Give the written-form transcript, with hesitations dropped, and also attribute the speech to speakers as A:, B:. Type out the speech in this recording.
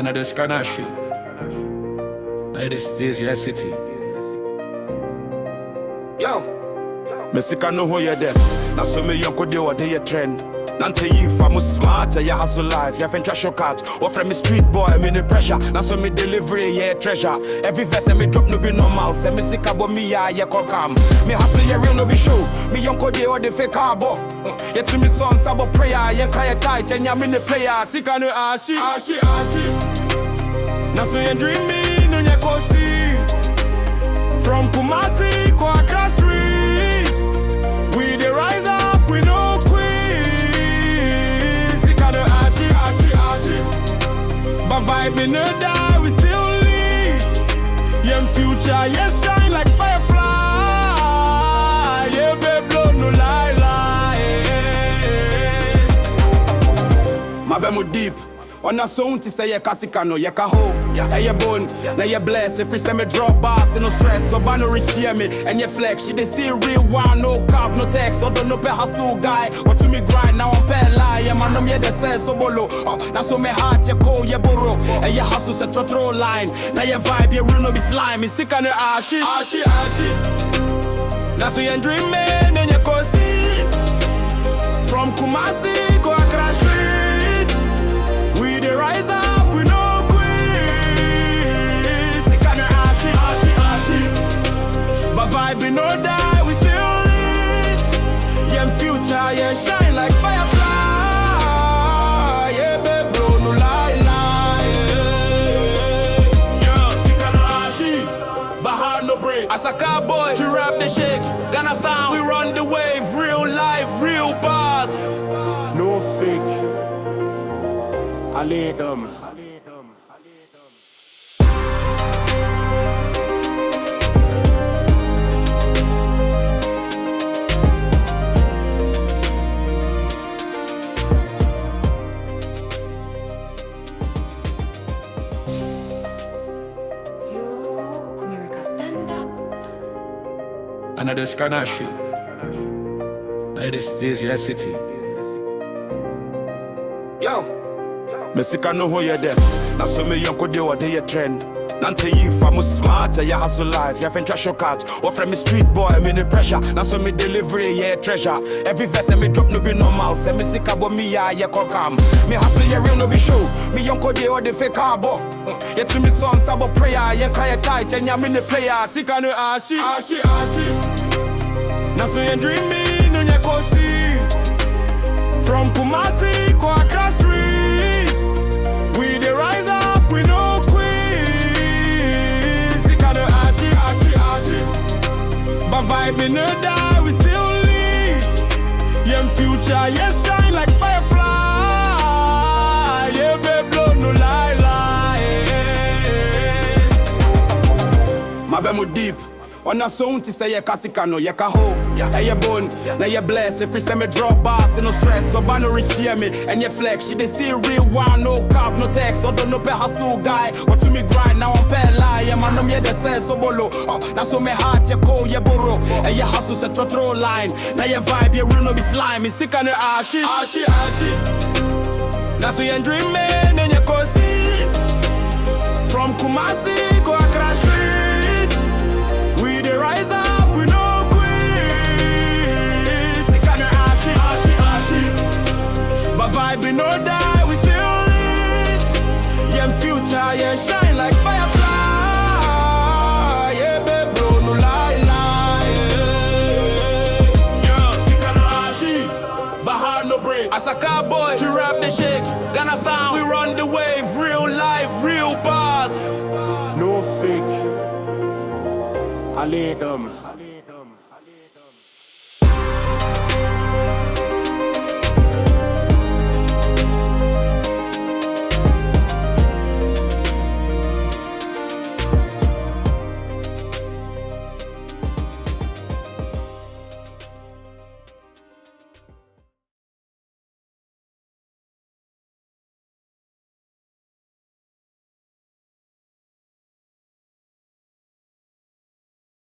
A: Another Ashi. This is your city.
B: Yo,
C: Me Sika no who you there. Now so me young could do what they trend. Nante you I'm smart, ya hustle life, ya fin trash your cat. Or from me street boy, I'm in the pressure. Now so me delivery, yeah treasure. Every verse me drop no be normal. Say me Sika but me ya call calm. Me hustle ya real no be show. Me young could do what they fake carbo. Yeah to me son sabo prayer, yeah cry tight and ya me the player. Sika no Ashi. Now so you dream me no ya go see. From Kumasi, Kwakra Street, we the rise up, we no quit. Sika no Ashi. But vibe in no die, we still lead. Young future, yes, shine like firefly. Yeah, babe, blow no lie. My bemo deep. On a sound to say ye kasika no ye ka ho. Ye bone, na ye bless. If you say me drop bars, no stress. So ban no reach hear me and ye flex. She dey see real one, no cap, no text. So don't no pay hustle guy. What to me grind now I'm pay lie. Yeah man, no me de say so bolo. Now so me heart ye cold ye borrow. And ye hustle se trotro line. Now ye vibe ye real no be slime. Me Sika no Ashi. Now so ye dream man and ye go see. From Kumasi go Accra Street. We the rise up, we no quit. Sika no Ashi. But vibe we no die, we still lit. Yeah, future, yeah, shine like firefly. Yeah, babe, blow no lie. Yeah, Sika no Ashi, but heart no break. As a cowboy, Twi-Rap the shake. Ghana sound, we run the wave. Real life, real boss. No fake. I lay them.
A: Another Ashi. This is your city.
B: yo,
C: Me Sika no who you there. Now so me young could do what they trend. Nante you I'm smart, ya hustle life, ya fin trash your cat. Or from me street boy, I'm in the pressure. Now so me delivery, yeah treasure. Every verse me drop no be normal. Say me Sika but me ya call calm. Me hustle ya real no be show. Me young could do what they fake carbo. Yeah to me son sabo prayer, yeah cry tight and ya me the player. Sika no Ashi. Now so you dream me no ya go see. From Kumasi, Kwakra Street, we the rise up, we no quit. Sika no Ashi. But vibe we no die, we still lead. Young future, yes, shine like firefly. Yeah, babe, blow no lie. My bemo deep. On a sound to say ye kasika no ye ka ho. Ye bone, na ye bless. If you say me drop bars, no stress. So ban no reach hear me and ye flex. She dey see real one, no cap, no text. So don't no pay hustle guy. What to me grind now I'm pay lie. Yeah man, no me de say so bolo. Now so me heart ye cold ye borrow. And ye hustle se trotro line. Now ye vibe ye real no be slime. Me Sika no Ashi. Now so ye dream man and ye go see. From Kumasi go Accra Street. We the rise up, we no quit. Sika no Ashi. But vibe we no die, we still lit. Yeah, future, yeah, shine like firefly. Yeah, babe, blow no lie. Yeah, Sika no Ashi, but heart no break. As a cowboy, Twi-Rap the shake. Ghana sound, we run the wave. Real life, real boss. No fake. I lay them.